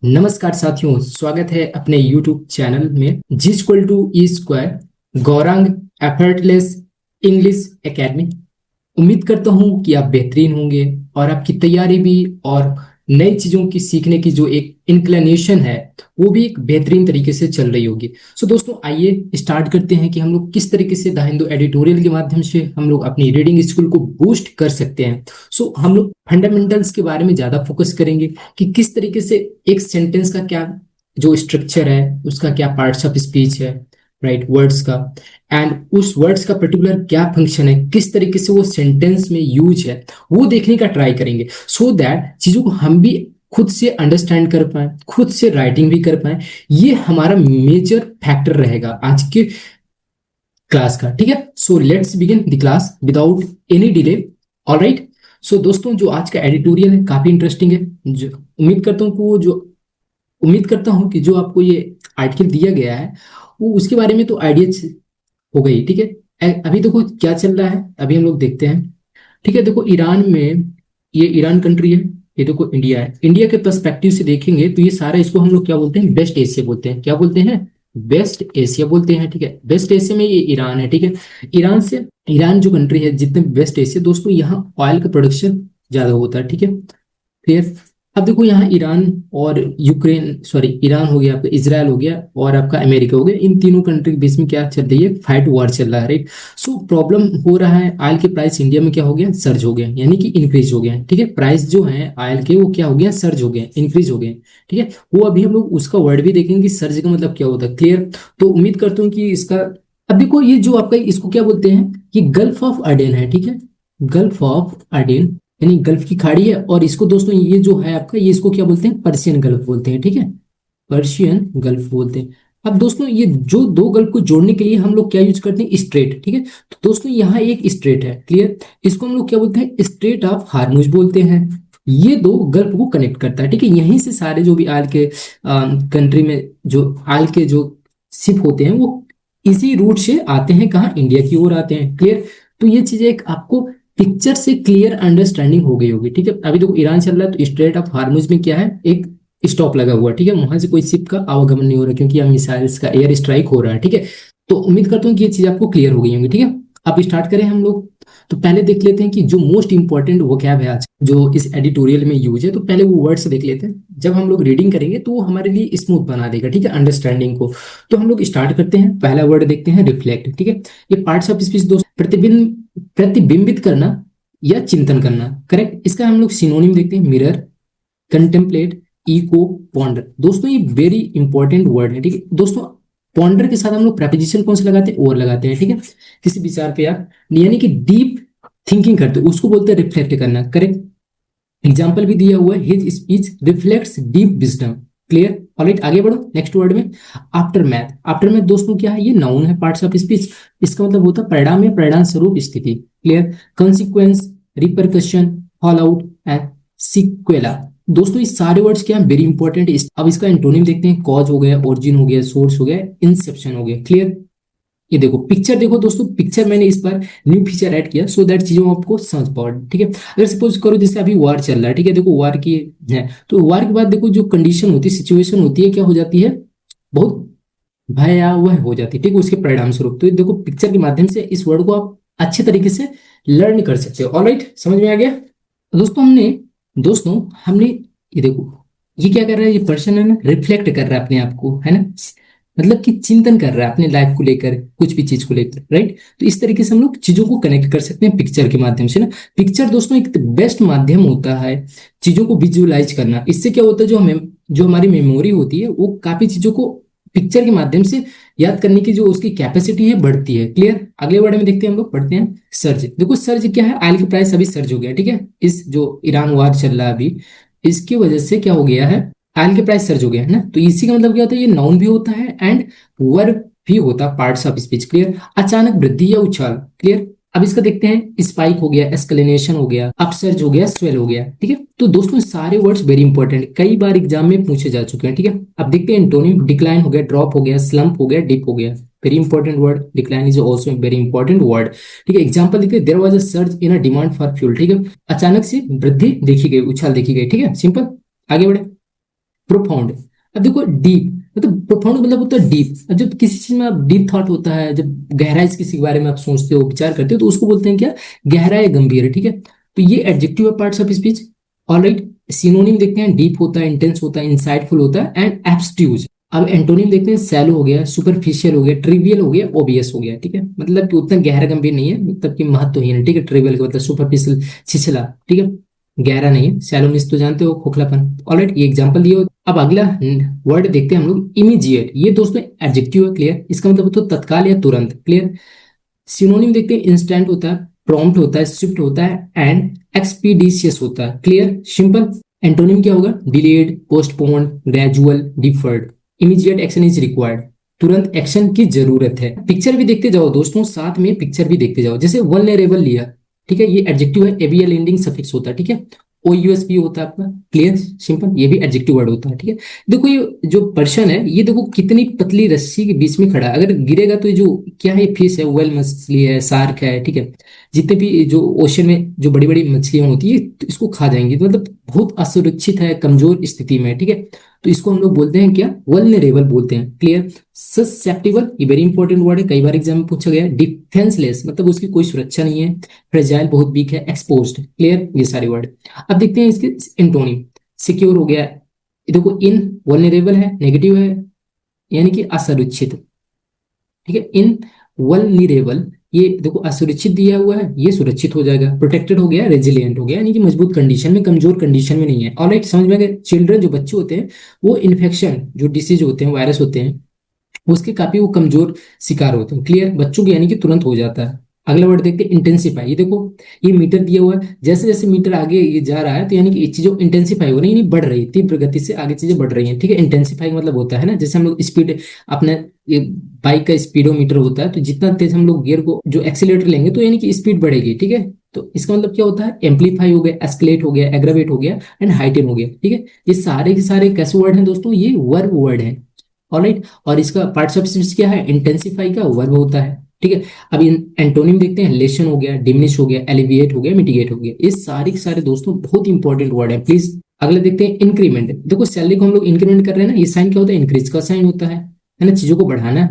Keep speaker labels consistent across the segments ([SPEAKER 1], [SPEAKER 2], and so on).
[SPEAKER 1] नमस्कार साथियों, स्वागत है अपने YouTube चैनल में G equal to E square Gaurang effortless English academy. उम्मीद करता हूँ कि आप बेहतरीन होंगे और आपकी तैयारी भी और नई चीज़ों की सीखने की जो एक इंक्लिनेशन है वो भी एक बेहतरीन तरीके से चल रही होगी। सो दोस्तों, आइए स्टार्ट करते हैं कि हम लोग किस तरीके से द हिंदू एडिटोरियल के माध्यम से हम लोग अपनी रीडिंग स्किल को बूस्ट कर सकते हैं। सो हम लोग फंडामेंटल्स के बारे में ज़्यादा फोकस करेंगे कि किस तरीके से एक सेंटेंस का क्या जो स्ट्रक्चर है, उसका क्या पार्ट्स ऑफ स्पीच है, राइट, वर्ड्स का, एंड उस वर्ड्स का पर्टिकुलर क्या फंक्शन है, किस तरीके से वो सेंटेंस में यूज है, वो देखने का ट्राई करेंगे सो दैट चीजों को हम भी खुद से अंडरस्टैंड कर पाए, खुद से राइटिंग भी कर पाए। ये हमारा मेजर फैक्टर रहेगा आज के क्लास का। ठीक है, so let's begin the class without any delay. Alright, so दोस्तों, जो आज का एडिटोरियल है काफी इंटरेस्टिंग है। जो उम्मीद करता हूँ कि जो आपको ये आर्टिकल दिया गया है वो उसके बारे में तो आइडिया हो गई। ठीक है, अभी देखो क्या चल रहा है, अभी हम लोग देखते हैं। ठीक है, देखो ईरान में, ये ईरान कंट्री है, ये देखो इंडिया है। इंडिया के पर्सपेक्टिव से देखेंगे तो ये सारा, इसको हम लोग क्या बोलते हैं, वेस्ट एशिया बोलते हैं। क्या बोलते हैं? वेस्ट एशिया बोलते हैं। ठीक है, वेस्ट एशिया में ये ईरान है। ठीक है, ईरान जो कंट्री है, जितने वेस्ट एशिया दोस्तों, यहाँ ऑयल का प्रोडक्शन ज्यादा होता है। ठीक है, फिर अब देखो यहाँ ईरान और यूक्रेन, सॉरी, ईरान हो गया, आपका इजराइल हो गया और आपका अमेरिका हो गया। इन तीनों कंट्री के बीच में क्या चल रही है, फाइट वॉर चल रहा है, राइट। सो प्रॉब्लम हो रहा है, ऑयल के प्राइस इंडिया में क्या हो गया, सर्ज हो गया, यानी कि इंक्रीज हो गया है। ठीक है, प्राइस जो है ऑयल के वो क्या हो गया, सर्ज हो गया, इंक्रीज हो गए। ठीक है, वो अभी हम लोग उसका वर्ड भी देखेंगे कि सर्ज का मतलब क्या होता है। क्लियर? तो उम्मीद करता हूँ कि इसका, अब देखो ये जो आपका, इसको क्या बोलते हैं, ये गल्फ ऑफ अडेन है। ठीक है, गल्फ ऑफ अडेन यानी गल्फ की खाड़ी है। और इसको दोस्तों, ये जो है आपका, ये इसको क्या बोलते हैं, पर्शियन गल्फ बोलते हैं। ठीक है, पर्शियन गल्फ बोलते हैं। अब दोस्तों, ये जो दो गल्फ को जोड़ने के लिए हम लोग क्या यूज करते हैं, स्ट्रेट। ठीक है, तो दोस्तों यहाँ एक स्ट्रेट है। क्लियर? इसको हम लोग क्या बोलते हैं, स्ट्रेट ऑफ हार्मुज बोलते हैं। ये दो गल्फ को कनेक्ट करता है। ठीक है, यहीं से सारे जो भी आल के कंट्री में जो आल के जो शिप होते हैं वो इसी रूट से आते हैं, कहाँ, इंडिया की ओर आते हैं। क्लियर? तो ये चीजें एक आपको पिक्चर से क्लियर अंडरस्टैंडिंग हो गई होगी। ठीक है, अभी देखो ईरान चल रहा है तो स्ट्रेट ऑफ हार्मुज में क्या है, एक स्टॉप लगा हुआ है। ठीक है, वहां से कोई शिप का आवागमन नहीं हो रहा क्योंकि यहाँ मिसाइल्स का एयर स्ट्राइक हो रहा है। ठीक है, तो उम्मीद करता हूँ कि ये चीज आपको क्लियर हो गई होंगी। ठीक है, अब स्टार्ट करें हम लोग। तो पहले देख लेते हैं कि जो मोस्ट इंपॉर्टेंट वोकैब है आज जो इस एडिटोरियल में यूज है, तो पहले वो वर्ड्स देख लेते हैं। जब हम लोग रीडिंग करेंगे तो वो हमारे लिए स्मूथ बना देगा, ठीक है, अंडरस्टैंडिंग को। तो हम लोग स्टार्ट करते हैं, पहला वर्ड देखते हैं, रिफ्लेक्ट। ठीक है, ये पार्ट्स ऑफ स्पीच दोस्त, प्रतिबिंबित करना या चिंतन करना। करेक्ट, इसका हम लोग सिनोनिम देखते हैं, मिरर, कंटेम्पलेट, इको, पॉन्डर। दोस्तों ये वेरी इंपॉर्टेंट वर्ड है। ठीक है दोस्तों, पॉन्डर के साथ हम लोग प्रेपोजिशन कौन से लगाते हैं, और लगाते हैं। ठीक है, किसी विचार पे आप यानी कि डीप थिंकिंग करते हो, उसको बोलते हैं रिफ्लेक्ट करना। करेक्ट, एग्जाम्पल भी दिया हुआ है, his speech reflects deep wisdom. Clear? Alright, आगे बढ़ो नेक्स्ट वर्ड में, आफ्टर मैथ। आफ्टर मैथ दोस्तों क्या है, ये नाउन है, पार्ट्स ऑफ स्पीच। इसका मतलब होता है परिणाम या परिणाम स्वरूप स्थिति। Clear? Consequence, repercussion, fall out and sequela. दोस्तों ये सारे वर्ड्स क्या है, वेरी इंपॉर्टेंट। अब इसका एंटोनिम देखते हैं, कॉज हो गया, ओरिजिन हो गया, सोर्स हो गया, इंसेप्शन हो गया। क्लियर? ये देखो पिक्चर, देखो दोस्तों, पिक्चर मैंने इस पर न्यू फीचर ऐड किया सो दैट चीजों आपको समझ पाओ। ठीक है, अगर सपोज करो जैसे अभी वार चल रहा है, ठीक है, देखो वार की है, तो वार के बाद देखो जो कंडीशन होती है, सिचुएशन होती है, क्या हो जाती है, बहुत भयावह हो जाती है। ठीक है, उसके परिणाम स्वरूप। तो ये देखो पिक्चर के माध्यम से इस वर्ड को आप अच्छे तरीके से लर्न कर सकते हो। ऑलराइट, समझ में आ गया? दोस्तों हमने ये देखो, ये क्या कर रहा है, ये पर्सन है ना, रिफ्लेक्ट कर रहा है अपने आप को, है ना, मतलब कि चिंतन कर रहा है अपने लाइफ को लेकर, कुछ भी चीज को लेकर, राइट। तो इस तरीके से हम लोग चीजों को कनेक्ट कर सकते हैं पिक्चर के माध्यम से ना। पिक्चर दोस्तों एक बेस्ट माध्यम होता है चीजों को विजुअलाइज करना। इससे क्या होता है, जो हमारी मेमोरी होती है वो काफी चीजों को पिक्चर के माध्यम से याद करने की जो उसकी कैपेसिटी है बढ़ती है। क्लियर? अगले वर्ड में देखते हैं, हम लोग पढ़ते हैं सर्ज। देखो सर्ज क्या है, ऑयल की प्राइस अभी सर्ज हो गया। ठीक है, इस जो ईरान वार चल रहा है अभी, इसकी वजह से क्या हो गया है, ऑयल के प्राइस सर्ज हो गया है ना। तो इसी का मतलब क्या होता है, ये नाउन भी होता है एंड वर्ब भी होता है, पार्ट्स ऑफ स्पीच। क्लियर? अचानक वृद्धि या उछाल। क्लियर? अब इसका देखते हैं, स्पाइक हो गया, एस्केलेशन हो गया, अपसर्ज हो गया, स्वेल हो गया। ठीक है, तो दोस्तों सारे वर्ड्स वेरी इंपॉर्टेंट, कई बार एग्जाम में पूछे जा चुके हैं। ठीक है, अब देखते हैं एंटोनिम, डिक्लाइन हो गया, ड्रॉप हो गया, स्लम्प हो गया, डिप हो गया। Very important word, decline is also very important word. ठीक है, एग्जाम्पल देखिए, there was a surge in a demand for fuel. ठीक है, अचानक से वृद्धि देखी गई, उछाल देखी गई। ठीक है, सिंपल, आगे बढ़े। प्रोफाउंड। अब देखो डीप मतलब प्रोफाउंड मतलब होता है डीप। अब जब किसी चीज में आप डीप थॉट होता है, जब गहराई से किसी के बारे में आप सोचते हो, विचार करते हो, तो उसको बोलते हैं क्या, गहरा या गंभीर है। ठीक है, तो ये एडजेक्टिव है parts of speech. Alright, synonym देखते हैं, डीप होता है, इंटेंस होता है, इंसाइटफुल होता है एंड एब्स्ट्यूज। अब एंटोनिम देखते हैं, सैलो हो गया, सुपरफिशियल हो गया, ट्रिवियल हो गया, ओबियस हो गया। ठीक है, मतलब कि उतना गहरा गंभीर नहीं है, मतलब कि महत्वहीन है। ठीक है, ट्रिवियल का मतलब सुपरफिशियल, छिछला। ठीक है, गहरा नहीं है। सैलोमिस तो जानते हो, खोखलापन। ऑलराइट, ये एग्जांपल दिए हो। अब अगला वर्ड देखते हैं हम लोग, इमीजिएट। ये दोस्तों एडजेक्टिव है, क्लियर। इसका मतलब होता है तत्काल या तुरंत, क्लियर। सिनोनिम देखते हैं, इंस्टेंट होता है, प्रॉम्प्ट होता है, स्विफ्ट होता है एंड एक्सपीडिशियस होता है, क्लियर, सिंपल। एंटोनिम क्या होगा, delayed, postpone, gradual, deferred. Immediate action is required, तुरंत एक्शन की जरूरत है। पिक्चर भी देखते जाओ दोस्तों, साथ में पिक्चर भी देखते जाओ। जैसे वल्नरेबल लिया, ठीक है, ये एडजेक्टिव है, एबीएल एंडिंग सफिक्स होता है। ठीक है, ओ यूएसपी होता है आपका, क्लियर, सिंपल। ये भी एडजेक्टिव वर्ड होता है। ठीक है, देखो ये जो पर्सन है, ये देखो कितनी पतली रस्सी के बीच में खड़ा है। अगर गिरेगा तो ये जो क्या है, फिश है, वेल मछली है, शार्क है, ठीक है, जितने भी जो ओशन में जो बड़ी बड़ी मछलियां होती है, तो इसको खा जाएंगी। तो मतलब बहुत असुरक्षित है, कमजोर स्थिति में है। ठीक है, तो इसको हम लोग बोलते हैं क्या, वल्नरेबल बोलते हैं, क्लियर। ससेप्टिबल, ये वेरी इंपॉर्टेंट वर्ड है, कई बार एग्जाम में पूछा गया है। डिफेंसलेस मतलब उसकी कोई सुरक्षा नहीं है। फ्रेजाइल, बहुत वीक है। एक्सपोज्ड, क्लियर, ये सारे वर्ड। अब देखते हैं इसके एंटोनिम। सिक्योर हो गया, ये देखो इन, वल्नरेबल है, नेगेटिव है, यानी कि असुरक्षित। ठीक है, इन वल्नरेबल, ये देखो असुरक्षित दिया हुआ है, ये सुरक्षित हो जाएगा। प्रोटेक्टेड हो गया, रेजिलिएंट हो गया, यानी कि मजबूत कंडीशन में, कमजोर कंडीशन में नहीं है। ऑलराइट, समझ में आ गया। चिल्ड्रन जो बच्चे होते हैं, वो इन्फेक्शन जो डिसीज होते हैं, वायरस होते हैं, उसके काफी वो कमजोर शिकार होते हैं, क्लियर। बच्चों के यानी कि तुरंत हो जाता है। अगला वर्ड देखते हैं, इंटेंसिफाई। ये देखो, ये मीटर दिया हुआ है, जैसे जैसे मीटर आगे ये जा रहा है, तो यानी कि ये चीजें इंटेंसिफाई हो रही है, यानी बढ़ रही है, तीव्र गति से आगे चीजें बढ़ रही हैं। ठीक है, इंटेंसिफाई मतलब होता है ना, जैसे हम लोग स्पीड, अपने ये बाइक का स्पीडोमीटर होता है, तो जितना तेज हम लोग गियर को जो एक्सीलेटर लेंगे, तो यानी कि स्पीड बढ़ेगी। ठीक है, तो इसका मतलब क्या होता है, एम्पलीफाई हो गया, एस्केलेट हो गया, एग्रावेट हो गया एंड हाइटेन हो गया। ठीक है, ये सारे के सारे कैसे वर्ड हैं दोस्तों, ये वर्ब वर्ड है। ऑलराइट, और इसका पार्ट्स ऑफ स्पीच क्या है, इंटेंसिफाई का वर्ब होता है। ठीक है, अब एंटोनिम देखते हैं, लेसन हो गया, डिमिनिश हो गया, एलिविएट हो गया, मिटिगेट हो गया। ये सारे के सारे दोस्तों बहुत इंपॉर्टेंट वर्ड है, प्लीज। अगले देखते हैं, इंक्रीमेंट। देखो सैलरी को हम लोग इंक्रीमेंट कर रहे हैं ना, ये साइन क्या होता है, इंक्रीज का साइन होता है ना, चीजों को बढ़ाना,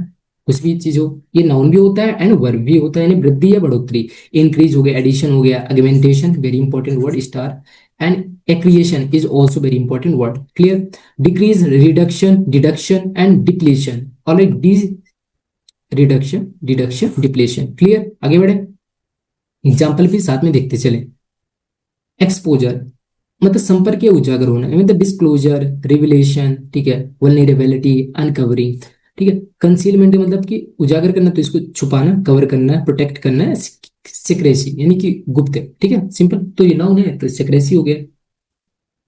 [SPEAKER 1] कुछ भी चीज हो। ये नाउन भी होता है एंड वर्ब भी होता है, यानी वृद्धि या बढ़ोतरी। इंक्रीज हो गया, एडिशन हो गया, augmentation, very important word, star and accretion is also very important word, clear. Decrease, reduction, deduction and depletion. Alright, D reduction, deduction, depletion, clear. आगे बढ़े, एग्जाम्पल भी साथ में देखते चले। एक्सपोजर मतलब संपर्क या उजागर होना, मतलब डिस्क्लोजर, रिविलेशन। ठीक है, वल्नरेबिलिटी, अनकवरिंग। ठीक है, कंसीलमेंट मतलब कि उजागर करना, तो इसको छुपाना, कवर करना, प्रोटेक्ट करना है। सिक्रेसी यानी कि गुप्त। ठीक है, सिंपल। तो ये नाउन है, तो सिक्रेसी हो गया।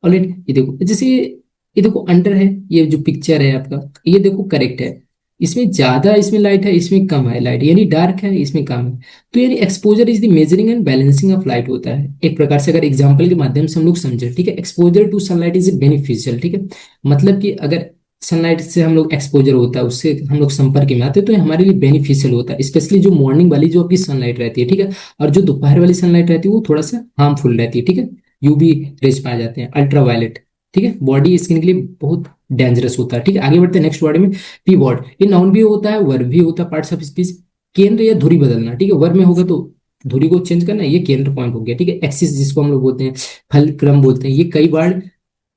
[SPEAKER 1] ऑलराइट, ये देखो, जैसे ये देखो अंडर है, ये जो पिक्चर है आपका, ये देखो करेक्ट है। इसमें ज्यादा, इसमें लाइट है, इसमें कम है लाइट, यानी डार्क है, इसमें कम है। तो यानी exposure is the measuring and balancing of light होता है, एक प्रकार से, अगर एग्जांपल के माध्यम से हम लोग समझे। ठीक है, exposure to sunlight is beneficial. ठीक है, मतलब कि अगर सनलाइट से हम लोग एक्सपोजर होता है, उससे हम लोग संपर्क में आते हैं, तो ये हमारे लिए बेनिफिशियल होता है, स्पेशली जो मॉर्निंग वाली जो आपकी सनलाइट रहती है। ठीक है, और जो दोपहर वाली सनलाइट रहती है, वो थोड़ा सा हार्मफुल रहती है। ठीक है, यूवी रेज पाए जाते हैं, अल्ट्रावायलेट। ठीक है, बॉडी स्किन के लिए बहुत डेंजरस होता है। ठीक है, आगे बढ़ते हैं नेक्स्ट वर्ड में, पी वर्ड। ये नाउन भी होता है, वर्ब भी होता है, पार्ट्स ऑफ स्पीच। केंद्र या धुरी बदलना। ठीक है, वर्ब में होगा तो धुरी को चेंज करना, ये केंद्र पॉइंट हो गया। ठीक है, एक्सिस जिसको हम लोग बोलते हैं, फल क्रम बोलते हैं। ये कई बार,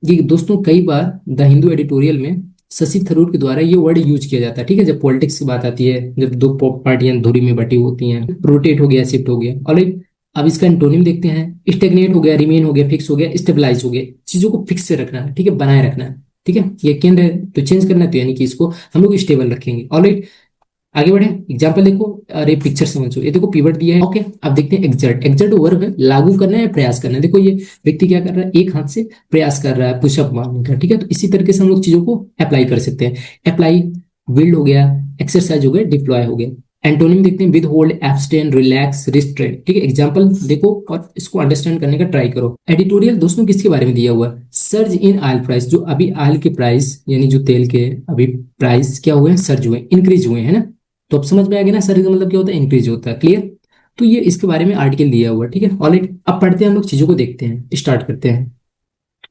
[SPEAKER 1] ये दोस्तों कई बार द हिंदू एडिटोरियल में शशि थरूर के द्वारा ये वर्ड यूज किया जाता है। ठीक है, जब पॉलिटिक्स की बात आती है, जब दो पार्टियां धुरी में बटी होती हैं, रोटेट हो गया, शिफ्ट हो गया। ऑलराइट, अब इसका एंटोनिम देखते हैं। स्टेगनेट हो गया, रिमेन हो गया, फिक्स हो गया, स्टेबलाइज हो गया। चीजों को फिक्स से रखना है, ठीक है, बनाए रखना है। ठीक है, ये केंद्र है तो चेंज करना है, तो यानी कि इसको हम लोग स्टेबल रखेंगे। ऑलराइट, आगे बढ़े, एग्जाम्पल देखो, अरे पिक्चर समझो। ये देखो पीवर्ड दिया है, ओके। अब देखते हैं एक्सर्ट। एक्सर्ट वर्ब है, लागू करना है, प्रयास करना है। देखो ये व्यक्ति क्या कर रहा है, एक हाथ से प्रयास कर रहा है पुशअप मारने का। ठीक है, तो इसी तरीके से हम लोग चीजों को अप्लाई कर सकते हैं। अप्लाई, बिल्ड हो गया, एक्सरसाइज हो गया, डिप्लॉय हो गया। एंटोनिम देखते हैं, with hold, abstain, relax, restrain. ठीक है, एग्जाम्पल देखो और इसको अंडरस्टैंड करने का ट्राई करो। एडिटोरियल दोस्तों किसके बारे में दिया हुआ है, सर्ज इन ऑयल प्राइस। जो अभी ऑयल के प्राइस, यानी जो तेल के अभी प्राइस क्या हुए हैं, सर्ज हुए, इंक्रीज हुए हैं ना। तो अब समझ में आ गया ना, सर्ज का मतलब क्या होता है, इंक्रीज होता है, क्लियर। तो ये इसके बारे में आर्टिकल दिया हुआ है। ठीक है, ऑलराइट, अब पढ़ते हैं हम लोग, चीजों को देखते हैं, स्टार्ट करते हैं।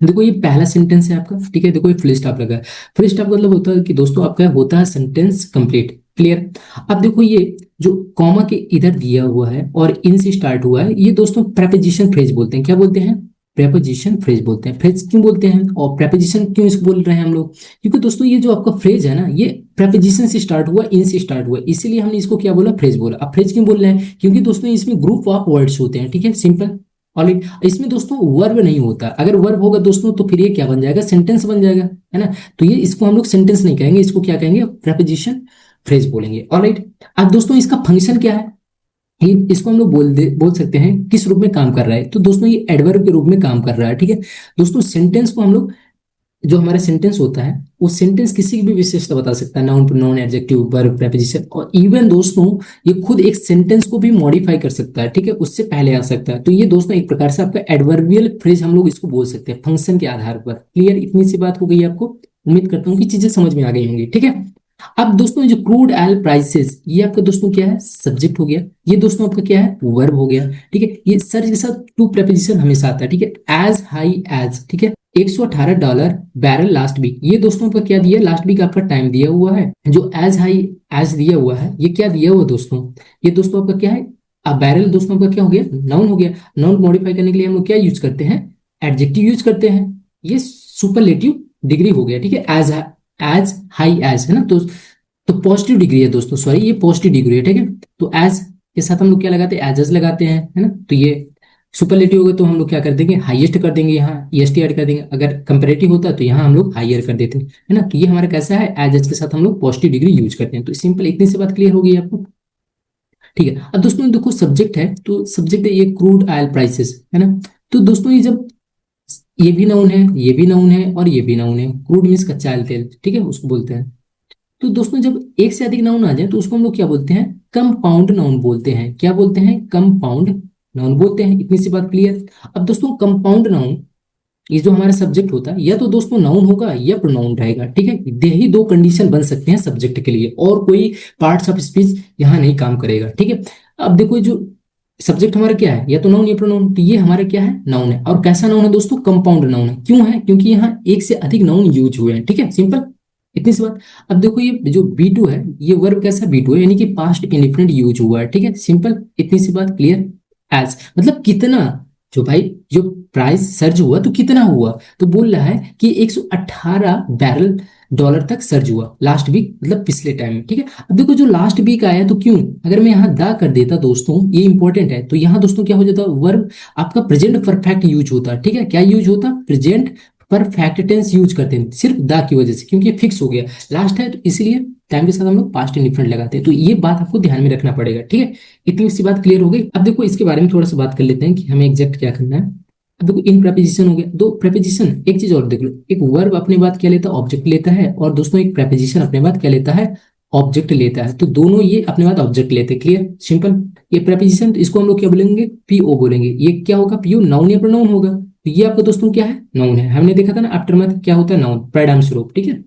[SPEAKER 1] देखो ये पहला सेंटेंस है आपका, ठीक है। देखो ये फुल स्टॉप लगा है। फुल स्टॉप मतलब होता है कि दोस्तों आपका होता है सेंटेंस कंप्लीट, क्लियर। अब देखो ये जो कॉमा के इधर दिया हुआ है और इन से स्टार्ट हुआ है, ये दोस्तों प्रेपोजिशन फ्रेज बोलते हैं। क्या बोलते हैं? प्रेपोजिशन फ्रेज बोलते हैं। फ्रेज क्यों बोलते हैं और प्रेपोजिशन क्यों इसको बोल रहे हैं हम लोग? क्योंकि दोस्तों ये जो आपका फ्रेज है ना, ये प्रेपोजिशन से स्टार्ट हुआ, इन से स्टार्ट हुआ, इसीलिए हमने इसको क्या बोला, फ्रेज बोला। अब फ्रेज क्यों बोल रहे हैं? क्योंकि दोस्तों इसमें ग्रुप ऑफ वर्ड्स होते हैं, ठीक है, सिंपल। ऑलराइट, इसमें दोस्तों वर्ब नहीं होता। अगर वर्ब होगा दोस्तों तो फिर ये क्या बन जाएगा, सेंटेंस बन जाएगा, है ना। तो ये इसको हम लोग सेंटेंस नहीं कहेंगे, इसको क्या कहेंगे, प्रपोजिशन फ्रेज बोलेंगे। ऑलराइट, अब दोस्तों इसका फंक्शन क्या है, ये इसको हम लोग बोल सकते हैं किस रूप में काम कर रहा है। तो दोस्तों ये एडवर्ब के रूप में काम कर रहा है, ठीक है। दोस्तों सेंटेंस को हम लोग, जो हमारा सेंटेंस होता है वो सेंटेंस किसी की भी विशेषता बता सकता है, noun pronoun adjective verb preposition, और इवन दोस्तों ये खुद एक सेंटेंस को भी मॉडिफाई कर सकता है, ठीक है, उससे पहले आ सकता है। तो ये दोस्तों एक प्रकार से आपका एडवर्बियल फ्रेज हम लोग इसको बोल सकते हैं फंक्शन के आधार पर। क्लियर, इतनी सी बात हो गई आपको। उम्मीद करता हूँ कि चीजें समझ में आ गई होंगी, ठीक है। अब दोस्तों जो क्रूड ऑयल प्राइसेस, ये आपका दोस्तों क्या है, सब्जेक्ट हो गया। ये दोस्तों आपका क्या है, वर्ब हो गया, ठीक है। ये सर के साथ टू प्रेपोजिशन हमेशा आता है, ठीक है। एज हाई एज, ठीक है, $118 बैरल लास्ट वीक। ये दोस्तों आपका क्या दिया, लास्ट वीक आपका टाइम दिया हुआ है। जो एज हाई एज दिया हुआ है, ये क्या दिया हुआ दोस्तों, ये दोस्तों आपका क्या है, अब बैरल दोस्तों आपका क्या हो गया, नाउन हो गया। नाउन मॉडिफाई करने के लिए हम लोग क्या यूज करते हैं, एडजेक्टिव यूज करते हैं। ये सुपरलेटिव डिग्री हो गया, ठीक है। एज एज हाई एज, है ना। तो पॉजिटिव डिग्री है दोस्तों, सॉरी ये पॉजिटिव डिग्री है, ठीक है। तो एज के साथ हम लोग क्या लगाते हैं, एजस लगाते हैं, है ना। तो ये सुपरलेटिव होगा तो हम लोग क्या कर देंगे, हाईएस्ट कर देंगे, यहाँ ईएसटी ऐड कर देंगे। अगर कंपेरेटिव होता है तो यहाँ हम लोग हाईयर कर देते हैं, है ना। तो ये हमारा कैसा है, एज के साथ हम लोग पॉजिटिव डिग्री यूज करते हैं। तो सिंपल, इतनी सी बात क्लियर हो गई आपको, ठीक है। अब दोस्तों देखो सब्जेक्ट है, तो सब्जेक्ट है ये क्रूड ऑयल प्राइसेस, है ना। तो दोस्तों ये जब ये भी नाउन है, ये भी नाउन है और ये भी नाउन है, क्रूड मीन्स कच्चा ऑयल तेल, ठीक है, उसको बोलते हैं। तो दोस्तों जब एक से अधिक नाउन आ जाए तो उसको हम लोग क्या बोलते हैं, कंपाउंड नाउन बोलते हैं। क्या बोलते हैं, कंपाउंड नाउन बोलते हैं। इतनी सी बात क्लियर। अब दोस्तों कंपाउंड नाउन, ये जो हमारा सब्जेक्ट होता है या तो दोस्तों नाउन होगा या प्रोनाउन रहेगा, ठीक है। यही दो कंडीशन बन सकते हैं सब्जेक्ट के लिए, और कोई पार्ट्स ऑफ स्पीच यहाँ नहीं काम करेगा, ठीक है। अब देखो जो सब्जेक्ट हमारा क्या है, या तो नाउन या प्रोनाउन, तो ये हमारा क्या है, नाउन है। और कैसा नाउन है दोस्तों, कंपाउंड नाउन है। क्यों है, क्योंकि यहाँ एक से अधिक नाउन यूज हुए हैं, ठीक है, सिंपल, इतनी सी बात। अब देखो ये जो बी टू है, ये वर्ब कैसा बी टू है, यानी कि पास्ट इंडिफिनिट यूज हुआ है, ठीक है, सिंपल, इतनी सी बात क्लियर। एज मतलब कितना, जो भाई जो प्राइस सर्ज हुआ तो कितना हुआ, तो बोल रहा है कि 118 बैरल डॉलर तक सर्ज हुआ लास्ट वीक, मतलब पिछले टाइम में, ठीक है। अब देखो जो लास्ट वीक आया तो क्यों, अगर मैं यहाँ दा कर देता दोस्तों, ये इंपॉर्टेंट है, तो यहाँ दोस्तों क्या हो जाता, वर्ब आपका प्रेजेंट परफेक्ट यूज होता, ठीक है। क्या यूज होता, प्रेजेंट परफेक्ट टेंस यूज करते हैं सिर्फ दा की वजह से, क्योंकि फिक्स हो गया लास्ट है, तो इसलिए टाइम के साथ हम लोग पास्ट इंडिफिनिट लगाते हैं। तो ये बात आपको ध्यान में रखना पड़ेगा, ठीक है। इतनी सी बात क्लियर हो गई। अब देखो इसके बारे में थोड़ा सा बात कर लेते हैं कि हमें एग्जैक्ट क्या करना है। अब देखो इन प्रेपोजिशन हो गया, दो प्रेपोजिशन, एक चीज और देख लो, एक वर्ब अपने बात क्या लेता है, ऑब्जेक्ट लेता है, और दोस्तों एक प्रेपोजिशन अपने बात क्या लेता है, ऑब्जेक्ट लेता है। तो दोनों ये अपने बात ऑब्जेक्ट लेते हैं, क्लियर, सिंपल। ये प्रेपोजिशन, तो इसको हम लोग क्या बोलेंगे, पीओ बोलेंगे। ये क्या होगा, पीओ नाउन या प्रोनाउन होगा। तो ये आपका दोस्तों क्या है, नाउन है। हमने देखा था ना आफ्टर मैथ क्या होता है, नाउन, प्रेडाम स्वरूप, ठीक है।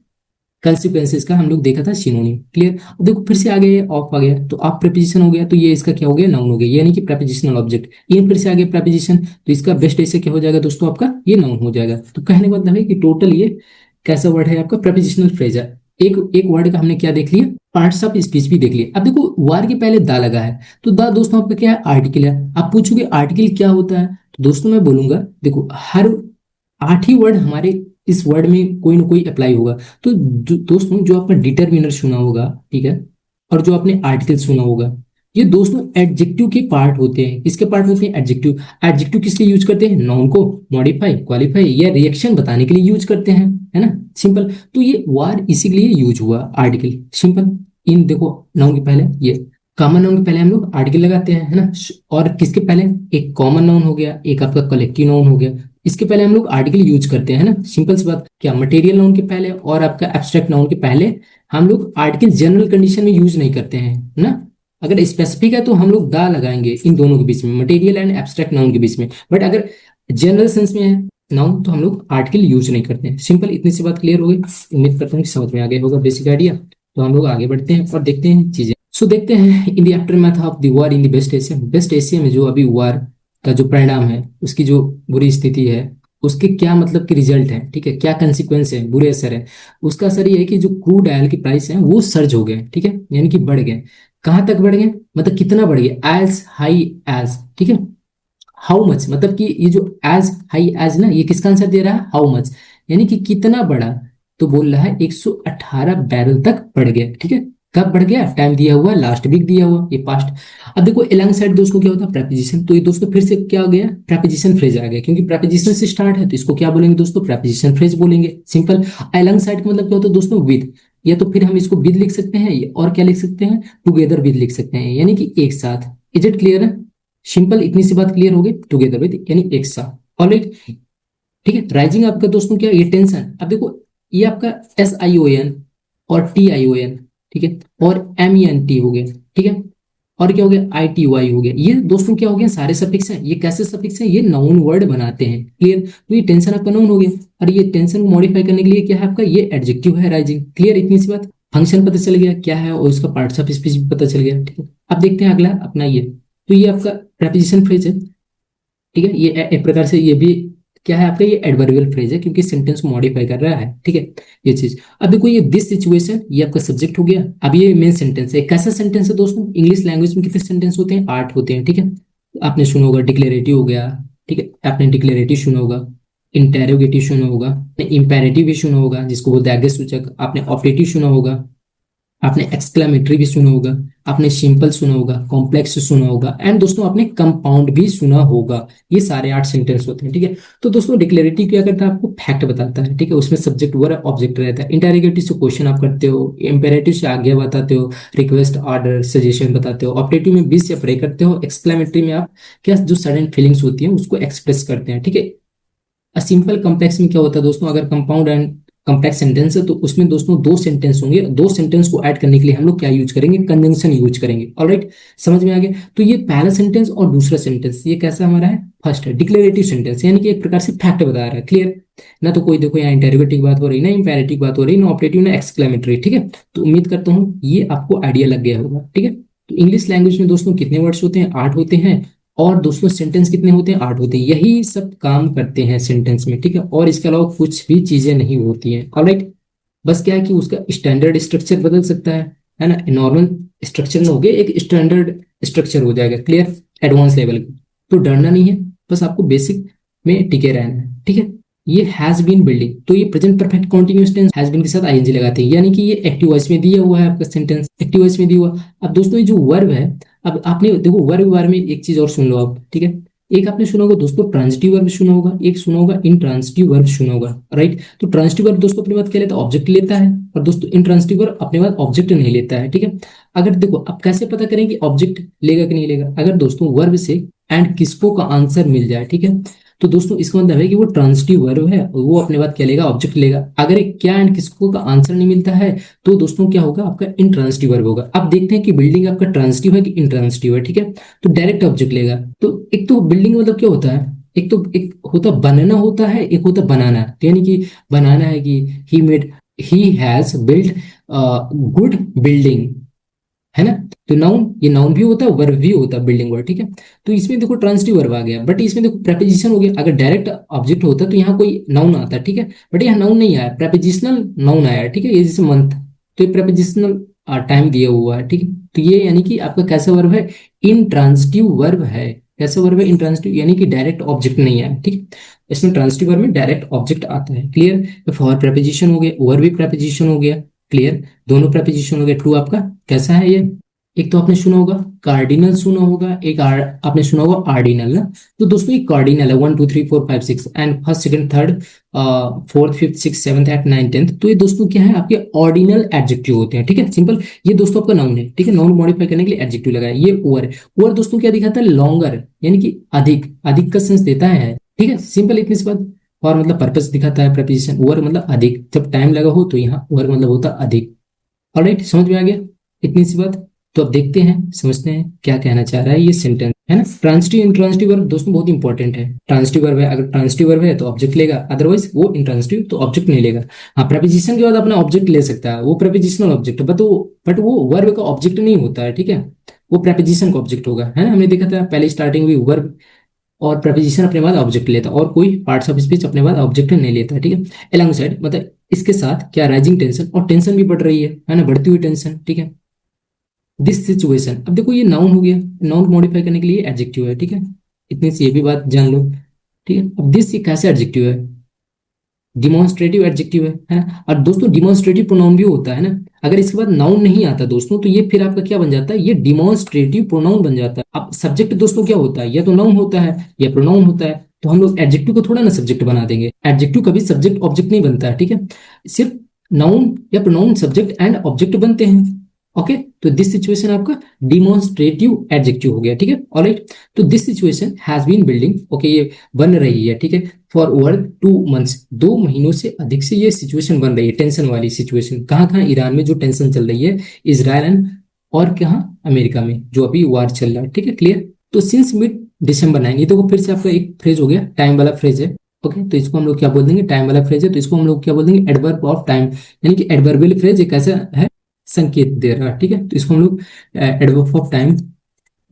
[SPEAKER 1] कंसिक्वेंसेस का हम लोग देखा था सिनोनिम, क्लियर। अब देखो फिर से आ गया ऑफ आ गया, तो आप प्रेपोजिशन हो गया, तो ये इसका क्या हो गया, नाउन हो गया, यानी कि प्रेपोजिशनल ऑब्जेक्ट। इन फिर से आ गया प्रेपोजिशन, तो इसका बेस्ट ऐसे क्या हो जाएगा दोस्तों, आपका ये नाउन हो जाएगा। तो कहने का मतलब है कि टोटल ये कैसा वर्ड है आपका, प्रेपोजिशनल फ्रेज है। एक एक वर्ड का हमने क्या देख लिया, पार्ट्स ऑफ स्पीच भी देख लिया। अब देखो वार के पहले दा लगा है, तो दा दोस्तों आपका क्या है, आर्टिकल है। आप पूछोगे आर्टिकल क्या होता है, तो दोस्तों मैं बोलूंगा, देखो हर 8 ही वर्ड हमारे इस वर्ड में कोई ना कोई अप्लाई होगा। तो दोस्तों जो आपने डिटरमिनर सुना होगा, ठीक है, और जो आपने आर्टिकल सुना होगा, ये दोस्तों एडजेक्टिव के पार्ट होते हैं। किसके पार्ट होते हैं, एडजेक्टिव। एडजेक्टिव किस लिए यूज करते हैं, नाउन को मॉडिफाई, क्वालिफाई या रिएक्शन बताने के लिए यूज करते हैं, है ना, सिंपल। तो ये वार इसी के लिए यूज हुआ, आर्टिकल, सिंपल। इन देखो नाउन के पहले ये कॉमन नाउन के पहले हम लोग आर्टिकल लगाते हैं, है ना। और किसके पहले, एक कॉमन नाउन हो गया, एक आपका कलेक्टिव नाउन हो गया, इसके पहले हम लोग आर्टिकल यूज करते हैं, है ना, सिंपल सी बात। क्या मटेरियल नाउन के पहले और आपका एब्स्ट्रैक्ट नाउन के पहले हम लोग आर्टिकल जनरल कंडीशन में यूज नहीं करते हैं, है ना। अगर स्पेसिफिक है तो हम लोग दा लगाएंगे इन दोनों के बीच में, मटेरियल एंड एब्स्ट्रैक्ट नाउन के बीच में। बट अगर जनरल सेंस में है नाउन तो हम लोग आर्टिकल यूज नहीं करते हैं, सिंपल। इतनी सी बात क्लियर हो गई, उम्मीद करता हूँ कि समझ में आ गया होगा बेसिक आइडिया। तो हम लोग आगे बढ़ते हैं और देखते हैं चीजें। सो देखते हैं in the aftermath of the war in the West Asia. West Asia में जो अभी वॉर का जो परिणाम है, उसकी जो बुरी स्थिति है, उसके क्या मतलब कि रिजल्ट है, ठीक है, क्या कंसिक्वेंस है, बुरे असर है। उसका असर ये है कि जो क्रूड ऑयल की प्राइस है वो सर्ज हो गए, ठीक है, यानी कि बढ़ गए। कहाँ तक बढ़ गए, मतलब कितना बढ़ गया, एज हाई एज, ठीक है, हाउ मच, मतलब कि ये जो एज हाई एज ना, ये किसका आंसर दे रहा है, हाउ मच, यानी कि कितना बढ़ा। तो बोल रहा है 118 बैरल तक बढ़ गया, ठीक है। कब बढ़ गया, टाइम दिया हुआ, लास्ट वीक दिया हुआ, ये पास्ट। अब देखो एलॉन्ग साइड दोस्तों क्या होता है, प्रेपोजिशन। तो ये दोस्तों फिर से क्या हो गया, प्रेपोजिशन फ्रेज आ गया, क्योंकि प्रेपोजिशन से स्टार्ट है तो इसको क्या बोलेंगे दोस्तों, प्रेपोजिशन फ्रेज बोलेंगे, सिंपल। एलॉन्ग साइड का मतलब क्या होता है दोस्तों, विद, या तो फिर हम इसको विद लिख सकते हैं, और क्या लिख सकते हैं, टुगेदर विद लिख सकते हैं, यानी कि एक साथ। इज इट क्लियर है, सिंपल, इतनी सी बात क्लियर हो गई, टुगेदर विद यानी एक साथ, ऑलराइट। ठीक है, राइजिंग आपका दोस्तों क्या, ये टेंशन। अब देखो ये आपका SION और TION, ठीक है, और MENT हो गया, ठीक है, और क्या हो गया, ITY हो गया। ये दोस्तों क्या हो गया, सारे सफिक्स हैं। ये कैसे सफिक्स हैं, ये नाउन वर्ड बनाते हैं, क्लियर। तो ये टेंशन आपका नाउन हो गया, और ये टेंशन को मॉडिफाई करने के लिए क्या है आपका, ये एडजेक्टिव है राइजिंग, क्लियर, इतनी सी बात। फंक्शन पता चल गया क्या है, और उसका पार्ट्स ऑफ स्पीच भी पता चल गया, ठीक है। अब देखते हैं अगला अपना ये। तो ये आपका प्रेपोजिशन फ्रेज है, ठीक है। ये एक प्रकार से ये भी क्या है आपका, ये एडवर्बियल फ्रेज है, क्योंकि सेंटेंस को मॉडिफाई कर रहा है, ठीक है, ये चीज। अब देखो ये दिस सिचुएशन, ये आपका सब्जेक्ट हो गया। अब ये मेन सेंटेंस है, कैसा सेंटेंस है दोस्तों, इंग्लिश लैंग्वेज में कितने सेंटेंस होते हैं, 8 होते हैं, ठीक है। आपने सुना होगा डिक्लेरेटिव हो गया, ठीक है, आपने डिक्लेरेटिव सुना होगा, इंटेरोगेटिव सुना होगा, इंपेरेटिव भी सुना होगा जिसको बोलते हैं आगे सूचक, आपने ऑपरेटिव सुना होगा, आपने एक्सक्लेमेटरी भी सुना होगा, आपने सिंपल सुना होगा, कॉम्प्लेक्स सुना होगा, एंड दोस्तों आपने कंपाउंड भी सुना होगा। ये सारे 8 सेंटेंस होते हैं, ठीक है। तो दोस्तों डिक्लेरेटिव क्या करता है, आपको फैक्ट बताता है, ठीक है, उसमें सब्जेक्ट वर्ब ऑब्जेक्ट रहता है। इंटेरोगेटिव से क्वेश्चन आप करते हो, इंपेरेटिव से आज्ञा बताते हो, रिक्वेस्ट ऑर्डर सजेशन बताते हो, ऑपरेटिव में विश या प्रे करते हो, एक्सक्लेमेटरी में आप क्या जो सडन फीलिंग्स होती हैं उसको एक्सप्रेस करते हैं, ठीक है। सिंपल कॉम्प्लेक्स में क्या होता है दोस्तों, अगर कंपाउंड एंड कॉम्प्लेक्स सेंटेंस है तो उसमें दोस्तों 2 सेंटेंस होंगे, 2 सेंटेंस को ऐड करने के लिए हम लोग क्या यूज करेंगे, कंजंक्शन यूज करेंगे, ऑलराइट, समझ में आ गया। तो ये पहला सेंटेंस और दूसरा सेंटेंस ये कैसा हमारा है, फर्स्ट है डिक्लेरेटिव सेंटेंस, यानी कि एक प्रकार से फैक्ट बता रहा है, क्लियर। ना तो कोई देखो यहाँ इंटेरोगेटिव की बात हो रही, ना इंपेरेटिव बात हो रही, ना ऑपरेटिव, ना एक्सक्लेमेटरी, ठीक है। तो उम्मीद करता हूँ ये आपको आइडिया लग गया होगा, ठीक है। तो इंग्लिश लैंग्वेज में दोस्तों कितने वर्ड्स होते हैं, 8 होते हैं। और दोस्तों सेंटेंस कितने होते हैं, 8 होते हैं। यही सब काम करते हैं सेंटेंस में, ठीक है, और इसके अलावा कुछ भी चीजें नहीं होती हैं, ऑलराइट। बस क्या है कि उसका स्टैंडर्ड स्ट्रक्चर बदल सकता है ना। नॉर्मल स्ट्रक्चर में हो गया, एक स्टैंडर्ड स्ट्रक्चर हो जाएगा, क्लियर, एडवांस लेवल का। तो डरना नहीं है, बस आपको बेसिक में टिके रहना है, ठीक है। ये हैज बीन बिल्डिंग, तो ये present perfect continuous tense has been के साथ आईएनजी लगाते हैं, यानी कि ये एक्टिव वॉइस में दिया हुआ है आपका सेंटेंस, एक्टिव वॉइस में दिया हुआ। अब दोस्तों ये जो वर्ब है, अब आपने देखो वर्ब के बारे में एक चीज और सुन लो आप, ठीक है। एक आपने सुना होगा दोस्तों ट्रांजिटिव वर्ब सुना होगा, एक सुना होगा इंट्रांजिटिव वर्ब सुना होगा, राइट। तो ट्रांजिटिव वर्ब दोस्तों अपने बात क्या लेता है, ऑब्जेक्ट लेता है, और दोस्तों इंट्रांजिटिव वर्ब अपने बात ऑब्जेक्ट नहीं लेता है, ठीक है। अगर देखो अब कैसे पता करें कि ऑब्जेक्ट लेगा कि नहीं लेगा, अगर दोस्तों वर्ब से एंड किसको का आंसर मिल जाए, ठीक है। तो दोस्तों इसका मतलब है कि वो ट्रांजिटिव वर्ब है, वो अपने बात क्या लेगा, ऑब्जेक्ट लेगा। अगर एक क्या एंड किसको का आंसर नहीं मिलता है तो दोस्तों क्या होगा, आपका इंट्रांजिटिव वर्ब होगा। अब देखते हैं कि बिल्डिंग आपका ट्रांजिटिव है कि इंट्रांजिटिव है, ठीक है। तो डायरेक्ट ऑब्जेक्ट लेगा। तो एक तो बिल्डिंग मतलब क्या होता है, एक तो एक होता बनना होता है, एक होता बनाना, तो यानी कि बनाना है कि he has build good building, है ना। तो नाउन, ये नाउन भी होता है, वर्ब भी होता है, बिल्डिंग वर्ब, ठीक है। तो इसमें देखो ट्रांजिटिव वर्ब आ गया, बट इसमें देखो प्रेपोजिशन हो गया। अगर डायरेक्ट ऑब्जेक्ट होता तो यहाँ कोई नाउन आता, ठीक है, बट यहाँ नाउन नहीं आया, प्रेपोजिशनल नाउन आया, ठीक है। ये जैसे मंथ, तो ये प्रेपोजिशनल टाइम दिया हुआ है, ठीक है। तो ये यानी कि आपका कैसा वर्ब है, इंट्रांजिटिव वर्ब है। कैसा वर्ब है, इंट्रांजिटिव, यानी कि डायरेक्ट ऑब्जेक्ट नहीं आया, ठीक है। इसमें ट्रांजिटिव वर्ब में डायरेक्ट ऑब्जेक्ट आता है, क्लियर। फॉर प्रेपोजिशन हो गया, वर्ब भी प्रेपोजिशन हो गया, क्लियर, दोनों प्रेपोजिशन हो गया। ट्रू आपका कैसा है ये, एक तो आपने सुना होगा कार्डिनल सुना होगा, एक आपने सुना होगा आर्डिनल ना। तो दोस्तों ये कार्डिनल है, 1 2 3 4 5 6 and first second third fourth fifth six seventh eight nine tenth. तो ये दोस्तों क्या है, आपके ऑर्डिनल एडजेक्टिव होते हैं, ठीक है, सिंपल। ये दोस्तों आपका नाउन है, ठीक है, नाउन मॉडिफाई करने के लिए एडजेक्टिव लगाया। ये ओवर है, ओवर दोस्तों क्या दिखाता है, लॉन्गर, यानी कि अधिक, अधिक का सेंस देता है, ठीक है, सिंपल, इतनी सी बात। और मतलब पर्पस दिखाता है, प्रपोजिशन ओवर मतलब अधिक, जब टाइम लगा हो तो यहाँ ओवर मतलब होता है अधिक, ऑलराइट, समझ में आ गया, इतनी सी बात। तो अब देखते हैं, समझते हैं क्या कहना चाह रहा है ये सेंटेंस, है ना। ट्रांजिटिव इंट्रांजिटिव वर्ब दोस्तों बहुत इंपॉर्टेंट है। ट्रांजिटिव वर्ब है, अगर ट्रांजिटिव वर्ब है तो ऑब्जेक्ट लेगा, अदरवाइज वो इंट्रांजिटिव तो ऑब्जेक्ट नहीं लेगा। हाँ, प्रेपोजिशन के बाद अपना ऑब्जेक्ट ले सकता है, वो प्रेपोजिशनल ऑब्जेक्ट, बट वो वर्ब का ऑब्जेक्ट नहीं होता है, ठीक है। वो प्रेपोजिशन का ऑब्जेक्ट होगा, है ना। हमने देखा था पहले स्टार्टिंग में वर्ब और प्रपोजिशन अपने बाद ऑब्जेक्ट लेता है, और कोई पार्ट्स ऑफ स्पीच अपने बाद ऑब्जेक्ट नहीं लेता है, ठीक है। अलॉन्ग साइड मतलब इसके साथ क्या, राइजिंग टेंशन, और टेंशन भी बढ़ रही है ना, बढ़ती हुई टेंशन, ठीक है। दिस सिचुएशन, अब देखो ये नाउन हो गया, नाउन मॉडिफाई करने के लिए एडजेक्टिव है, ठीक है। इतनी सी ये भी बात जान लो, ठीक है। अब दिस ये कैसे एडजेक्टिव है, डिमॉन्स्ट्रेटिव एडजेक्टिव है ना। और दोस्तों डिमॉन्स्ट्रेटिव प्रोनाउन भी होता है ना, अगर इसके बाद नाउन नहीं आता दोस्तों तो ये फिर आपका क्या बन जाता है, ये डिमॉन्स्ट्रेटिव प्रोनाउन बन जाता है। अब सब्जेक्ट दोस्तों क्या होता है, या तो नाउन होता है या प्रोनाउन होता है, तो हम लोग एडजेक्टिव को थोड़ा ना सब्जेक्ट बना देंगे, एडजेक्टिव कभी सब्जेक्ट ऑब्जेक्ट नहीं बनता है, ठीक है। सिर्फ नाउन या प्रोनाउन सब्जेक्ट एंड ऑब्जेक्ट बनते हैं, ओके। तो दिस सिचुएशन आपका डिमॉन्स्ट्रेटिव एडजेक्टिव हो गया, ठीक है, ऑलराइट। तो this situation has been building, okay, ये बन रही है, ठीक है, फॉर ओवर 2 मंथ्स, 2 महीनों से अधिक से ये सिचुएशन बन रही है, टेंशन वाली सिचुएशन। कहाँ कहाँ, ईरान में जो टेंशन चल रही है, इसराइल एंड, और कहाँ, अमेरिका में जो अभी वार चल रहा है, ठीक है, क्लियर। तो सिंस मिड दिसंबर 9, ये तो फिर से आपका एक फ्रेज हो गया, टाइम वाला फ्रेज है, ओके। तो इसको हम लोग क्या बोल देंगे, टाइम वाला फ्रेज है, तो इसको हम लोग क्या बोल देंगे, एडवर्ब ऑफ टाइम, यानी कि एडवर्बियल फ्रेज एक ऐसा है, संकेत दे रहा है, ठीक है। तो इसको हम लोग एडवर्ब ऑफ टाइम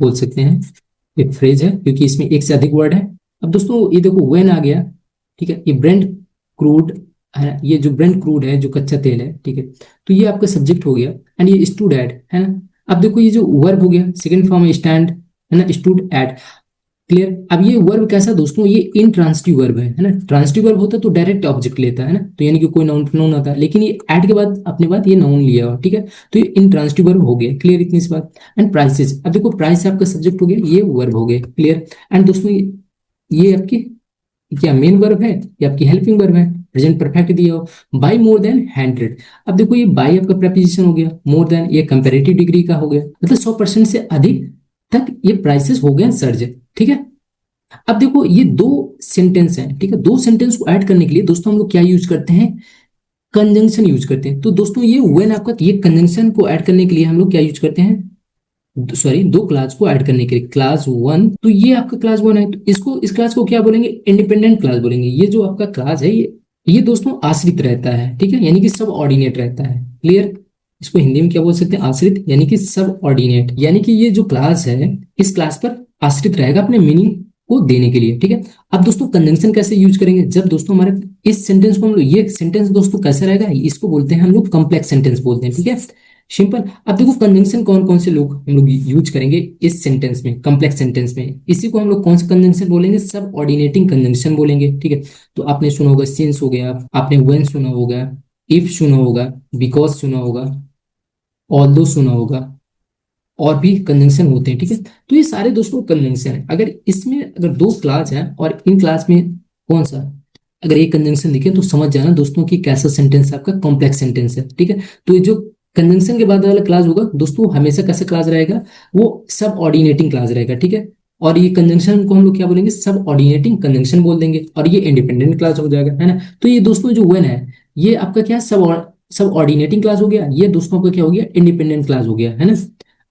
[SPEAKER 1] बोल सकते हैं, एक फ्रेज है क्योंकि इसमें एक से अधिक वर्ड है। अब दोस्तों ये देखो व्हेन आ गया, ठीक है, ये ब्रेंट क्रूड है, ये जो ब्रेंट क्रूड है, जो कच्चा तेल है, ठीक है, तो ये आपका सब्जेक्ट हो गया, एंड ये स्टूड एट है ना। अब देखो ये जो वर्ब हो गया, सेकंड फॉर्म स्टैंड है ना, स्टूड एट, क्लियर। अब ये वर्ब कैसा दोस्तों, ये इंट्रांसिटिव वर्ब है ना। ट्रांसिटिव वर्ब होता है तो डायरेक्ट ऑब्जेक्ट लेता है ना, तो यानी कि कोई नाउन प्रोनाउन आता है, लेकिन ये ऐड के बाद अपने बाद ये नाउन लिया हुआ, ठीक है। तो ये इंट्रांसिटिव वर्ब हो गया, क्लियर, इतनी सी बात। एंड प्राइसेस, अब देखो प्राइस आपका सब्जेक्ट हो गया, ये वर्ब हो गया, क्लियर। एंड दोस्तों ये आपकी क्या मेन वर्ब है, ये आपकी हेल्पिंग वर्ब है, प्रेजेंट परफेक्ट दिया हो, बाई मोर देन 100। अब देखो ये बाई आपका प्रपोजिशन हो गया, मोर देन ये कंपेरेटिव डिग्री का हो गया, मतलब 100% से अधिक तक ये प्राइसेस हो गए सर्ज, ठीक है। अब देखो ये दो सेंटेंस हैं, ठीक है, दो सेंटेंस को ऐड करने के लिए दोस्तों हम लोग क्या यूज करते हैं, कंजंक्शन यूज करते हैं। तो दोस्तों ये व्हेन आपका, ये कंजंक्शन को ऐड करने के लिए हम लोग क्या यूज करते हैं, सॉरी, दो क्लास को ऐड करने के लिए, क्लास वन, तो ये आपका क्लास वन है, तो इसको, इस क्लास को क्या बोलेंगे, इंडिपेंडेंट क्लास बोलेंगे। ये जो आपका क्लास है, ये दोस्तों आश्रित रहता है, ठीक है, यानी कि सब ऑर्डिनेट रहता है, क्लियर। इसको हिंदी में क्या बोल सकते हैं, आश्रित, यानी कि सब ऑर्डिनेट, यानी कि ये जो क्लास है इस क्लास पर आश्रित रहेगा अपने मीनिंग को देने के लिए, ठीक है। अब दोस्तों कंजंक्शन कैसे यूज करेंगे, जब दोस्तों हमारे इस सेंटेंस को हम लोग, ये सेंटेंस दोस्तों कैसे रहेगा, इसको बोलते हैं हम लोग कॉम्प्लेक्स सेंटेंस बोलते हैं, ठीक है, सिंपल। अब देखो कंजंक्शन कौन कौन से लोग हम लोग यूज करेंगे इस सेंटेंस में, कॉम्प्लेक्स सेंटेंस में, इसी को हम लोग कौन सा कंजंक्शन बोलेंगे, सब ऑर्डिनेटिंग कंजंक्शन बोलेंगे, ठीक है। तो आपने सुना होगा सिंस हो गया, आपने व्हेन सुना होगा, इफ सुना होगा, बिकॉज सुना होगा, ऑल्दो सुना होगा, और भी कंजंक्शन होते हैं, ठीक है। तो ये सारे दोस्तों कंजंक्शन है। अगर इसमें अगर दो क्लास है और इन क्लास में कौन सा, अगर एक कंजंक्शन दिखे तो समझ जाना दोस्तों कि कैसा सेंटेंस आपका कॉम्प्लेक्स सेंटेंस है, ठीक है। तो ये जो कंजंक्शन के बाद वाला क्लास होगा दोस्तों, हमेशा कैसा क्लास रहेगा, वो सब ऑर्डिनेटिंग क्लास रहेगा, ठीक है। और ये कंजंक्शन को हम लोग क्या बोलेंगे, सब ऑर्डिनेटिंग कंजंक्शन बोल देंगे, और ये इंडिपेंडेंट क्लास हो जाएगा, है ना। तो ये दोस्तों जो वन है, ये आपका क्या, सब ऑर्डिनेटिंग क्लास हो गया, ये दोस्तों आपका क्या हो गया, इंडिपेंडेंट क्लास हो गया, है ना।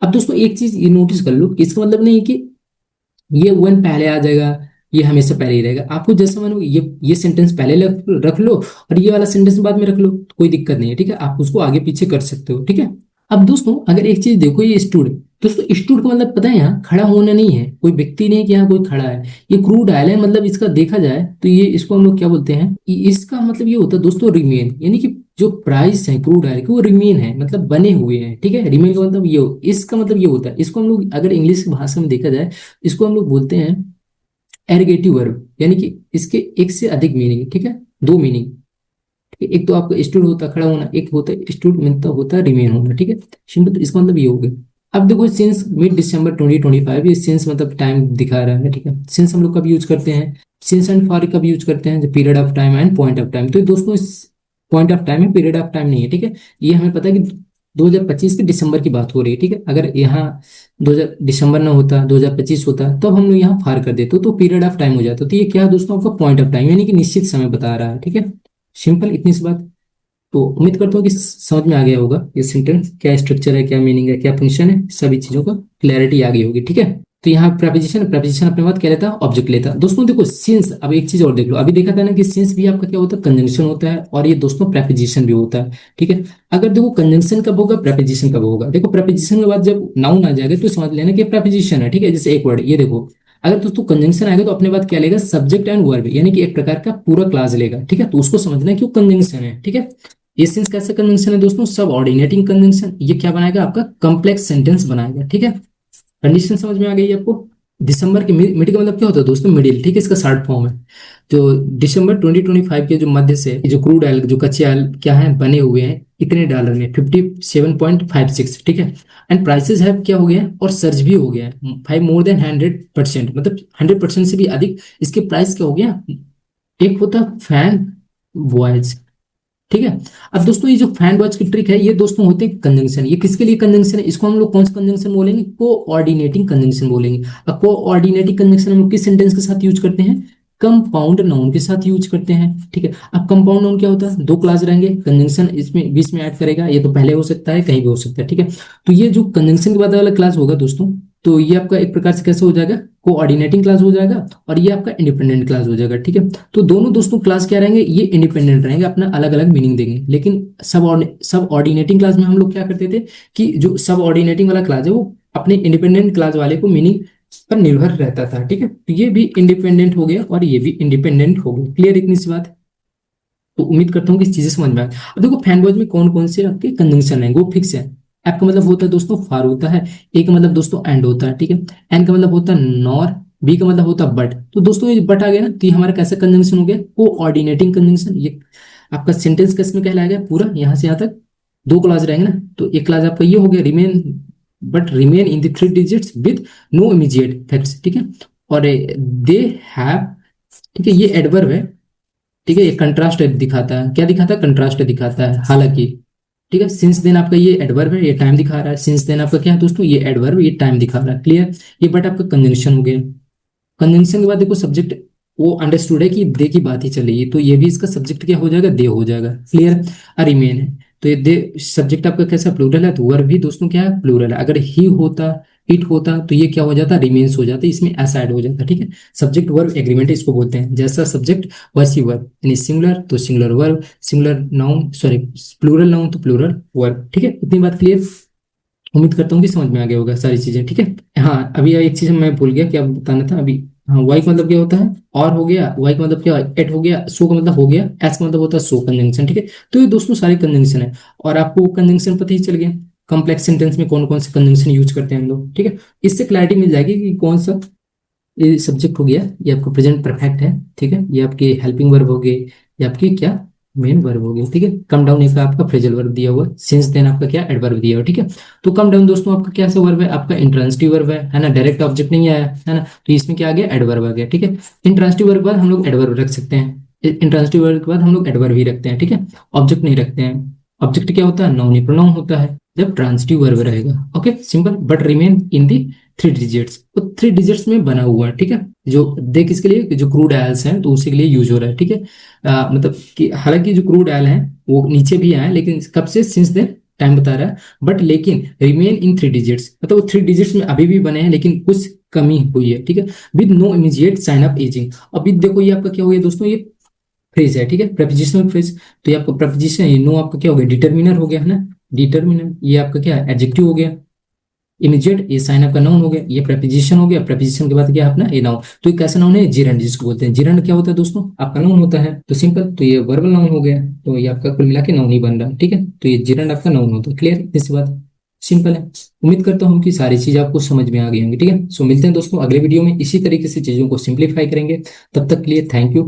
[SPEAKER 1] अब दोस्तों एक चीज ये नोटिस कर लो, इसका मतलब नहीं है कि ये वन पहले आ जाएगा, ये हमेशा पहले ही रहेगा। आपको जैसा मानो ये सेंटेंस पहले रख लो और ये वाला सेंटेंस बाद में रख लो, तो कोई दिक्कत नहीं है, ठीक है, आप उसको आगे पीछे कर सकते हो, ठीक है। अब दोस्तों अगर एक चीज देखो, ये स्टूड, दोस्तों स्टूड का मतलब पता है, यहाँ खड़ा होना नहीं है, कोई व्यक्ति नहीं कि यहाँ कोई खड़ा है, ये क्रूड आयल है, मतलब इसका देखा जाए तो ये, इसको हम लोग क्या बोलते हैं, इसका मतलब ये होता है दोस्तों रिमेन, यानी कि जो प्राइस है क्रूड आयल के वो रिमेन है, मतलब बने हुए हैं, ठीक है। रिमेन का मतलब ये, इसका मतलब ये होता है, इसको हम लोग अगर इंग्लिश की भाषा में देखा जाए, इसको हम लोग बोलते हैं एरगेटिव वर्ब, यानी कि इसके एक से अधिक मीनिंग, ठीक है, दो मीनिंग, ठीक है। एक तो आपका स्टूड होता है खड़ा होना, एक होता है स्टूड मतलब होता है रिमेन होना, ठीक है, सिंपल। तो इसका मतलब ये हो गया। अब देखो सिंस मिड दिसंबर 2025, ये सिंस मतलब टाइम दिखा रहा है, ठीक है। सिंस हम लोग कब यूज करते हैं, सिंस एंड फॉर कब यूज करते हैं, period of time and point of time. तो दोस्तों इस पॉइंट ऑफ टाइम है, पीरियड ऑफ टाइम नहीं है, ठीक है। ये हमें पता है कि 2025 के दिसंबर की बात हो रही है, ठीक है। अगर यहाँ 2000 दिसंबर ना होता, 2025 होता, तब हम लोग यहाँ फार कर देते तो पीरियड ऑफ टाइम हो जाता। तो ये क्या है दोस्तों, आपका पॉइंट ऑफ टाइम, यानी कि निश्चित समय बता रहा है, ठीक है, सिंपल, इतनी सी बात। तो उम्मीद करता हूँ कि समझ में आ गया होगा ये सेंटेंस क्या स्ट्रक्चर है, क्या मीनिंग है, क्या फंक्शन है, सभी चीजों का क्लैरिटी आ गई होगी, ठीक है। तो यहाँ प्रपोजिशन, प्रपोजिशन अपने बात क्या लेता है, ऑब्जेक्ट लेता है। दोस्तों देखो सिंस, अब एक चीज और देख लो, अभी देखा था ना कि सिंस भी आपका क्या होता है, कंजंक्शन होता है, और ये दोस्तों प्रपोजिशन भी होता है, ठीक है। अगर देखो कंजंक्शन कब होगा, प्रपोजिशन कब होगा, देखो प्रपोजिशन के बाद जब नाउन आ जाएगा तो समझ लेना कि प्रपोजिशन है, ठीक है। जैसे एक वर्ड ये देखो, अगर दोस्तों कंजंक्शन आएगा तो अपने बात क्या लेगा, सब्जेक्ट एंड वर्ब, यानी कि एक प्रकार का पूरा क्लास लेगा, ठीक है। तो उसको समझना है क्यों कंजंक्शन है, ठीक है। ये सेंस कैसे कंजंक्शन है दोस्तों, सब ऑर्डिनेटिंग कंजंक्शन, ये क्या बनाएगा आपका कॉम्प्लेक्स सेंटेंस बनाएगा, ठीक है। कंडीशन समझ में आ गई आपको। दिसंबर के मिड का मतलब क्या होता है दोस्तों, मिडिल, ठीक है, इसका शॉर्ट फॉर्म है। जो दिसंबर 2025 के जो मध्य से जो क्रूड ऑयल, जो कच्चे ऑयल क्या है बने हुए हैं इतने डॉलर में 57.56, ठीक है। एंड प्राइसेस है क्या हो गया है, और सर्ज भी हो गया है 5 more than 100%, मतलब 100% से भी अधिक इसके प्राइस क्या हो गया। एक होता फैन वॉयज, ठीक है। अब दोस्तों ये जो फैन वॉच की ट्रिक है, ये दोस्तों होते हैं कंजंक्शन। ये किसके लिए कंजंक्शन है, इसको हम लोग कौन सा कंजंक्शन बोलेंगे, कोऑर्डिनेटिंग कंजंक्शन बोलेंगे। अब कोऑर्डिनेटिंग कंजंक्शन हम लोग किस सेंटेंस के साथ यूज करते हैं, कंपाउंड नाउन के साथ यूज करते हैं, ठीक है। अब कंपाउंड नाउन क्या होता है, दो क्लास रहेंगे, कंजंक्शन इसमें बीच में ऐड करेगा, ये तो पहले हो सकता है कहीं भी हो सकता है, ठीक है। तो ये जो कंजंक्शन के बाद वाला क्लास होगा दोस्तों, तो ये आपका एक प्रकार से कैसे हो जाएगा, कोऑर्डिनेटिंग क्लास हो जाएगा, और ये आपका इंडिपेंडेंट क्लास हो जाएगा, ठीक है। तो दोनों दोस्तों क्लास क्या रहेंगे, ये इंडिपेंडेंट रहेंगे, अपना अलग अलग मीनिंग देंगे। लेकिन सब ऑर्डिनेटिंग क्लास में हम लोग क्या करते थे कि जो सब ऑर्डिनेटिंग वाला क्लास है वो अपने इंडिपेंडेंट क्लास वाले को मीनिंग पर निर्भर रहता था, ठीक है। तो ये भी इंडिपेंडेंट हो गया और ये भी इंडिपेंडेंट हो गया, क्लियर इतनी सी बात है। तो उम्मीद करता हूँ कि चीजें समझ में आ गई। अब देखो फैनबॉयज में कौन कौन से आपके कंजंक्शन है, वो फिक्स है। ऐप का मतलब होता है दोस्तों फार होता है, ए का मतलब दोस्तों एंड होता है, ठीक है। एन का मतलब होता है नॉर, बी का मतलब होता है बट। तो दोस्तों ये बट आ गया ना, तो ये हमारा कैसा कंजंक्शन हो गया, कोऑर्डिनेटिंग कंजंक्शन। ये आपका सेंटेंस किस में कहलाएगा, पूरा यहाँ से यहाँ तक दो क्लास रहेंगे ना, तो एक क्लास आपका ये हो गया remain, but remain in the 3 digits with no immediate facts, ठीक है। और दे हैव, ठीक है, ये एडवर्ब है, ठीक है। ये कंट्रास्ट दिखाता है, क्या दिखाता है, कंट्रास्ट दिखाता है हालांकि, ठीक है। सिंस देन आपका ये एडवर्ब है, ये टाइम दिखा रहा है। सिंस देन आपका क्या है दोस्तों, ये एडवर्ब, ये टाइम दिखा रहा है, क्लियर। ये बट आपका कंजंक्शन हो गया। कंजंक्शन के बाद देखो सब्जेक्ट, वो अंडरस्टूड है कि दे की बात ही चल रही है, तो ये भी इसका सब्जेक्ट क्या हो जाएगा, दे हो जाएगा, क्लियर। रिमेन है, तो ये दे सब्जेक्ट आपका कैसा प्लूरल है, तो वर्ब भी दोस्तों क्या है, प्लूरल है। अगर ही होता, इट होता, तो ये क्या हो जाता, रिमेन्स हो जाता, इसमें ऐसा ऐड हो जाता, ठीक है। सब्जेक्ट वर्ब एग्रीमेंट इसको बोलते हैं, जैसा सब्जेक्ट वैसी वर्ब, यानी सिंगुलर तो singular verb, singular noun sorry plural noun तो प्लूरल वर्ब, ठीक है। इतनी बात क्लियर। उम्मीद करता हूँ कि समझ में आ गया होगा सारी चीजें, ठीक है। हाँ अभी एक चीज मैं भूल गया, क्या बताना था अभी। हाँ वाई का मतलब क्या होता है, और हो गया, वाई का मतलब क्या, एट हो गया, सो का मतलब हो गया, एस का मतलब होता है सो, कंजंक्शन, ठीक है। तो ये दोस्तों सारे कंजंक्शन है, और आपको कंजंक्शन पता ही चल गया, कॉम्प्लेक्स सेंटेंस में कौन कौन से कंजंक्शन यूज करते हैं हम लोग, ठीक है। इससे क्लैरिटी मिल जाएगी कि कौन सा, ये सब्जेक्ट हो गया, ये आपका प्रेजेंट परफेक्ट है, ठीक है। ये आपके हेल्पिंग वर्ब हो गए, ये आपकी क्या मेन वर्ब हो गई, ठीक है। कम डाउन एक आपका फ्रेजल वर्ब दिया हुआ, सिंस देन आपका क्या एडवर्ब दिया हुआ, ठीक है। तो कम डाउन दोस्तों आपका क्या सा वर्ब है, आपका इंट्रांसिटिव वर्ब है ना, डायरेक्ट ऑब्जेक्ट नहीं आया है ना, तो इसमें क्या आ गया, एडवर्ब आ गया, ठीक है। इंट्रांसिटिव वर्ब के बाद हम लोग एडवर्ब रख सकते हैं, इंट्रांसिटिव वर्ब के बाद हम लोग एडवर्ब ही रखते हैं, ठीक है। ऑब्जेक्ट नहीं रखते हैं। ऑब्जेक्ट क्या होता है, नाउन प्रोनाउन होता है जब ट्रांसिटिव वर्ब रहेगा, okay simple. But remain in the 3 digits, तो 3 डिजिट्स में बना हुआ है, ठीक है। जो देख इसके लिए जो क्रूड आयल्स हैं तो उसी के लिए यूज हो रहा है, ठीक है। मतलब कि हालांकि जो क्रूड आयल है वो नीचे भी आए, लेकिन कब से, सिंस देन टाइम बता रहा है, बट लेकिन रिमेन इन 3 डिजिट्स, मतलब वो 3 डिजिट्स में अभी भी बने हैं, लेकिन कुछ कमी हुई है, ठीक है। With no immediate sign of ageing. अभी देखो ये आपका क्या हो गया दोस्तों, ये फ्रेज है, ठीक है, प्रपोजिशनल फ्रेज। तो ये आपका प्रपोजिशन, ये नो आपका क्या हो गया, डिटर्मिनर हो गया है ना, डिटर्मिनर। ये आपका क्या है, एडजेक्टिव हो गया। इमीडिएट ये साइन आपका नाउन हो गया, ये प्रपोजिशन हो गया, प्रपोजिशन के बाद क्या है अपना ये नाउन। तो ये कैसा नाउन है, जिरंड जिसको बोलते हैं। जिरंड क्या होता है दोस्तों, आपका नाउन होता है, तो सिंपल, तो ये वर्बल नाउन हो गया, तो ये आपका कुल मिला के नाउन ही बन रहा है, ठीक है। तो ये जिरंड आपका नाउन होता है, क्लियर, इस बात सिंपल है। उम्मीद करता हूँ कि सारी चीज आपको समझ में आ गई होंगी, ठीक है। सो मिलते हैं दोस्तों अगले वीडियो में, इसी तरीके से चीजों को सिंप्लीफाई करेंगे। तब तक के लिए थैंक यू।